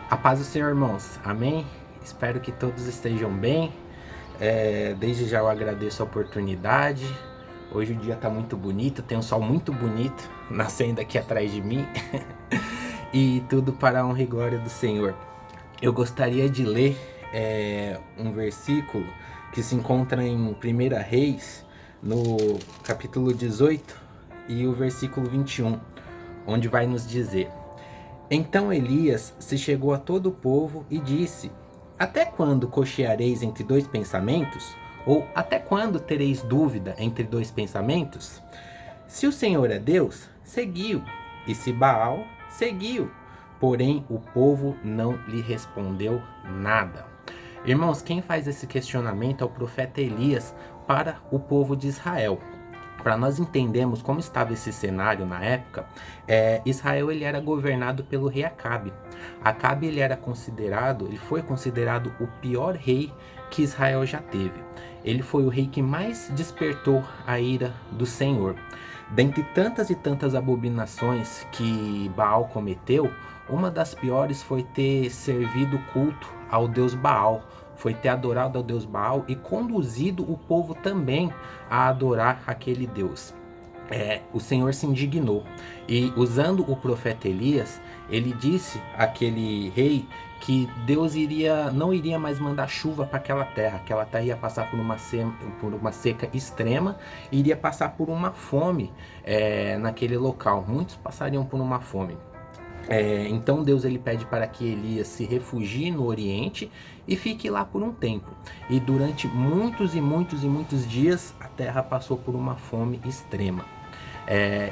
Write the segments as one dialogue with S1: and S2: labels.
S1: A paz do Senhor, irmãos. Amém? Espero que todos estejam bem. Desde já eu agradeço a oportunidade. Hoje o dia está muito bonito, tem um sol muito bonito nascendo aqui atrás de mim. E tudo para a honra e glória do Senhor. Eu gostaria de ler um versículo que se encontra em 1 Reis, no capítulo 18 e o versículo 21, onde vai nos dizer: Então Elias se chegou a todo o povo e disse: Até quando cocheareis entre dois pensamentos? Ou até quando tereis dúvida entre dois pensamentos? Se o Senhor é Deus, seguiu, e se Baal, seguiu. Porém, o povo não lhe respondeu nada. Irmãos, quem faz esse questionamento é o profeta Elias para o povo de Israel. Para nós entendermos como estava esse cenário na época, Israel ele era governado pelo rei Acabe. Acabe ele foi considerado o pior rei que Israel já teve. Ele foi o rei que mais despertou a ira do Senhor. Dentre tantas e tantas abominações que Baal cometeu, uma das piores foi ter servido culto ao deus Baal, foi ter adorado ao deus Baal e conduzido o povo também a adorar aquele deus. O Senhor se indignou e, usando o profeta Elias, ele disse àquele rei que Deus não iria mais mandar chuva para aquela terra ia passar por uma seca extrema, e iria passar por uma fome naquele local. Muitos passariam por uma fome. Então Deus ele pede para que Elias se refugie no Oriente e fique lá por um tempo. E durante muitos e muitos e muitos dias a terra passou por uma fome extrema.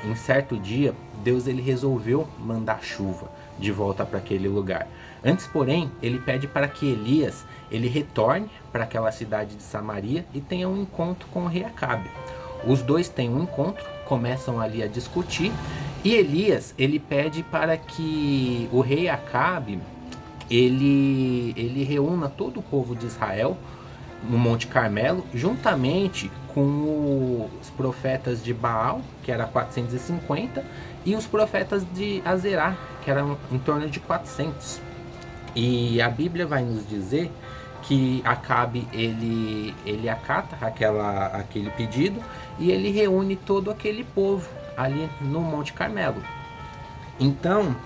S1: Em certo dia, Deus ele resolveu mandar chuva de volta para aquele lugar. Antes, porém, ele pede para que Elias ele retorne para aquela cidade de Samaria e tenha um encontro com o rei Acabe. Os dois têm um encontro, começam ali a discutir, e Elias ele pede para que o rei Acabe ele reúna todo o povo de Israel no Monte Carmelo, juntamente com os profetas de Baal, que era 450, e os profetas de Azerá, que eram em torno de 400. E a Bíblia vai nos dizer que Acabe ele acata aquele pedido e ele reúne todo aquele povo ali no Monte Carmelo. Então,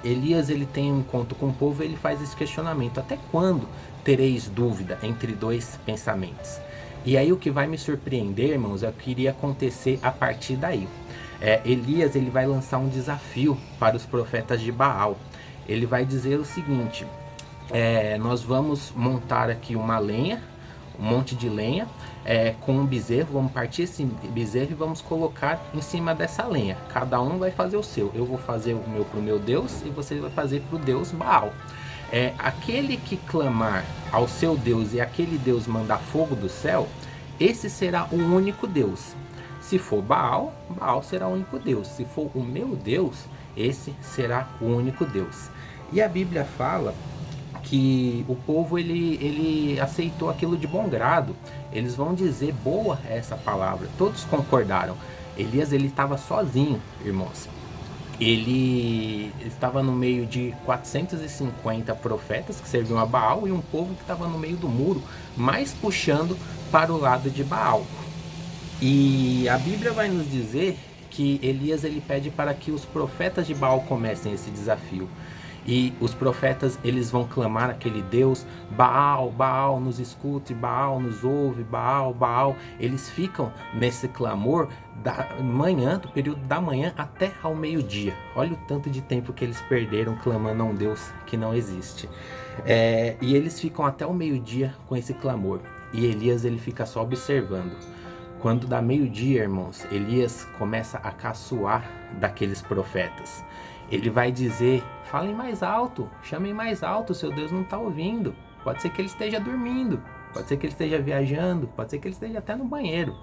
S1: Elias ele tem um encontro com o povo e ele faz esse questionamento: até quando tereis dúvida entre dois pensamentos? E aí o que vai me surpreender, irmãos, é o que iria acontecer a partir daí. Elias ele vai lançar um desafio para os profetas de Baal. Ele vai dizer o seguinte: nós vamos montar aqui uma lenha, um monte de lenha, com um bezerro, vamos partir esse bezerro e vamos colocar em cima dessa lenha. Cada um vai fazer o seu. Eu vou fazer o meu para o meu Deus e você vai fazer para o Deus Baal. Aquele que clamar ao seu Deus e aquele Deus mandar fogo do céu, esse será o único Deus. Se for Baal, Baal será o único Deus. Se for o meu Deus, esse será o único Deus. E a Bíblia fala que o povo ele aceitou aquilo de bom grado. Eles vão dizer boa essa palavra. Todos concordaram. Elias ele estava sozinho, irmãos. Ele estava no meio de 450 profetas que serviam a Baal e um povo que estava no meio do muro, mais puxando para o lado de Baal. E a Bíblia vai nos dizer que Elias ele pede para que os profetas de Baal comecem esse desafio. E os profetas eles vão clamar aquele Deus: Baal, Baal nos escute, Baal nos ouve, Baal, Baal. Eles ficam nesse clamor da manhã, do período da manhã até ao meio-dia. Olha o tanto de tempo que eles perderam clamando a um Deus que não existe. E eles ficam até o meio-dia com esse clamor. E Elias ele fica só observando. Quando dá meio-dia, irmãos, Elias começa a caçoar daqueles profetas. Ele vai dizer: falem mais alto, chamem mais alto, seu Deus não está ouvindo. Pode ser que ele esteja dormindo, pode ser que ele esteja viajando, pode ser que ele esteja até no banheiro.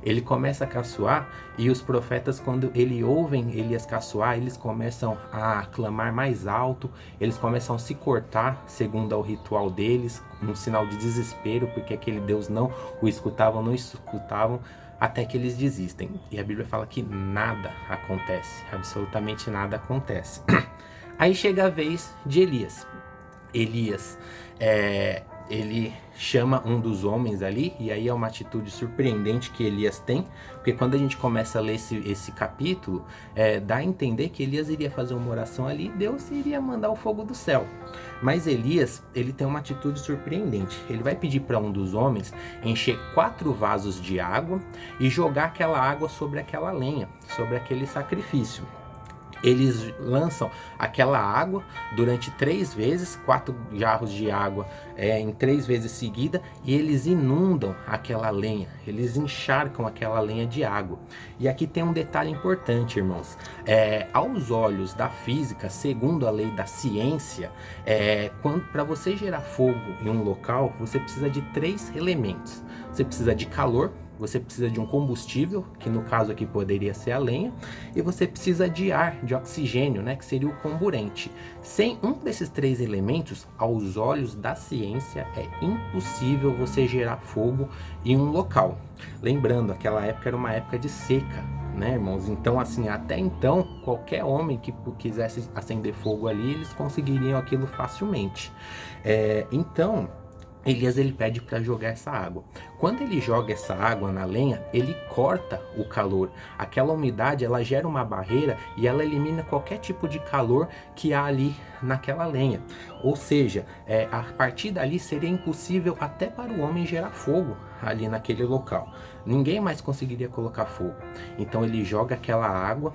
S1: Ele começa a caçoar e os profetas, quando ouvem Elias caçoar, eles começam a clamar mais alto, eles começam a se cortar, segundo ao ritual deles, num sinal de desespero, porque aquele Deus não o escutavam, até que eles desistem. E a Bíblia fala que nada acontece, absolutamente nada acontece. Aí chega a vez de Elias. Elias, ele chama um dos homens ali, e aí é uma atitude surpreendente que Elias tem, porque quando a gente começa a ler esse capítulo, dá a entender que Elias iria fazer uma oração ali e Deus iria mandar o fogo do céu. Mas Elias, ele tem uma atitude surpreendente. Ele vai pedir para um dos homens encher 4 vasos de água e jogar aquela água sobre aquela lenha, sobre aquele sacrifício. Eles lançam aquela água durante 3 vezes, 4 jarros de água em 3 vezes seguida, e eles inundam aquela lenha, eles encharcam aquela lenha de água. E aqui tem um detalhe importante, irmãos. Aos olhos da física, segundo a lei da ciência, para você gerar fogo em um local, você precisa de 3 elementos. Você precisa de calor, você precisa de um combustível, que no caso aqui poderia ser a lenha, e você precisa de ar, de oxigênio, né, que seria o comburente. Sem um desses 3 elementos, aos olhos da ciência, é impossível você gerar fogo em um local. Lembrando, aquela época era uma época de seca, né, irmãos? Então, assim, até então, qualquer homem que quisesse acender fogo ali, eles conseguiriam aquilo facilmente. Então, Elias, ele pede para jogar essa água. Quando ele joga essa água na lenha, ele corta o calor. Aquela umidade, ela gera uma barreira e ela elimina qualquer tipo de calor que há ali naquela lenha. Ou seja, a partir dali seria impossível até para o homem gerar fogo ali naquele local. Ninguém mais conseguiria colocar fogo. Então ele joga aquela água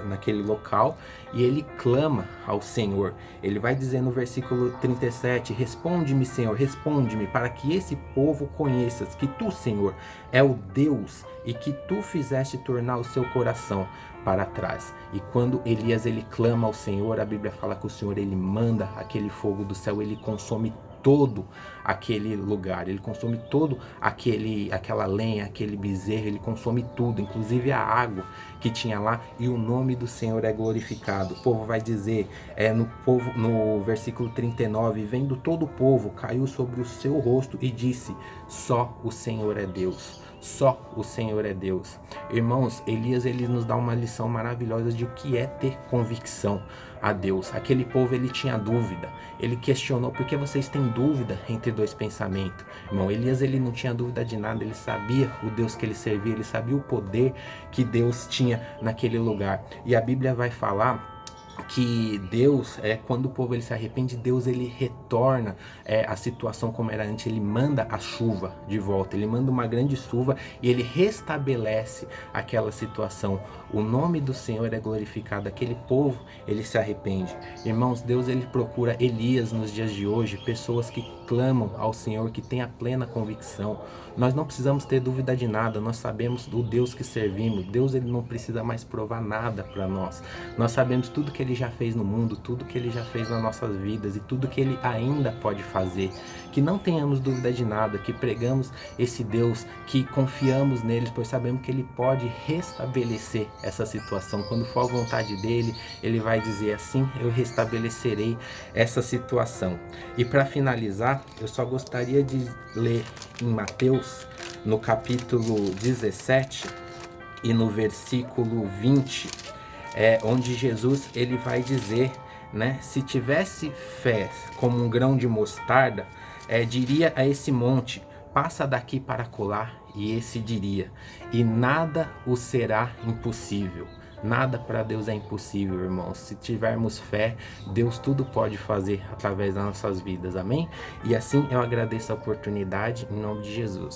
S1: naquele local e ele clama ao Senhor. Ele vai dizer no versículo 37, responde-me, Senhor, responde-me, para que esse povo conheças que tu, Senhor, é o Deus e que tu fizeste tornar o seu coração para trás. E quando Elias ele clama ao Senhor, a Bíblia fala que o Senhor ele manda aquele fogo do céu, ele consome todo aquele lugar, ele consome todo aquela lenha, aquele bezerro, ele consome tudo, inclusive a água que tinha lá, e o nome do Senhor é glorificado. O povo vai dizer, no versículo 39, vendo todo o povo, caiu sobre o seu rosto e disse, só o Senhor é Deus. Só o Senhor é Deus. Irmãos, Elias ele nos dá uma lição maravilhosa de o que é ter convicção a Deus. Aquele povo ele tinha dúvida, ele questionou, por que vocês têm dúvida entre 2 pensamentos? Irmão, Elias ele não tinha dúvida de nada, ele sabia o Deus que ele servia, ele sabia o poder que Deus tinha naquele lugar. E a Bíblia vai falar que Deus, quando o povo ele se arrepende, Deus ele retorna a situação como era antes, ele manda a chuva de volta, ele manda uma grande chuva e ele restabelece aquela situação. O nome do Senhor é glorificado, aquele povo ele se arrepende. Irmãos, Deus ele procura Elias nos dias de hoje, pessoas que clamam ao Senhor, que têm a plena convicção. Nós não precisamos ter dúvida de nada, nós sabemos o Deus que servimos. Deus ele não precisa mais provar nada para nós. Nós sabemos tudo que ele já fez no mundo, tudo que ele já fez nas nossas vidas e tudo que ele ainda pode fazer. Que não tenhamos dúvida de nada, que pregamos esse Deus, que confiamos nele, pois sabemos que ele pode restabelecer essa situação. Quando for a vontade dele, ele vai dizer assim, eu restabelecerei essa situação. E para finalizar, eu só gostaria de ler em Mateus, no capítulo 17 e no versículo 20, onde Jesus ele vai dizer, né, se tivesse fé como um grão de mostarda, diria a esse monte, passa daqui para colar, e esse diria, e nada o será impossível. Nada para Deus é impossível, irmãos. Se tivermos fé, Deus tudo pode fazer através das nossas vidas, amém? E assim eu agradeço a oportunidade, em nome de Jesus.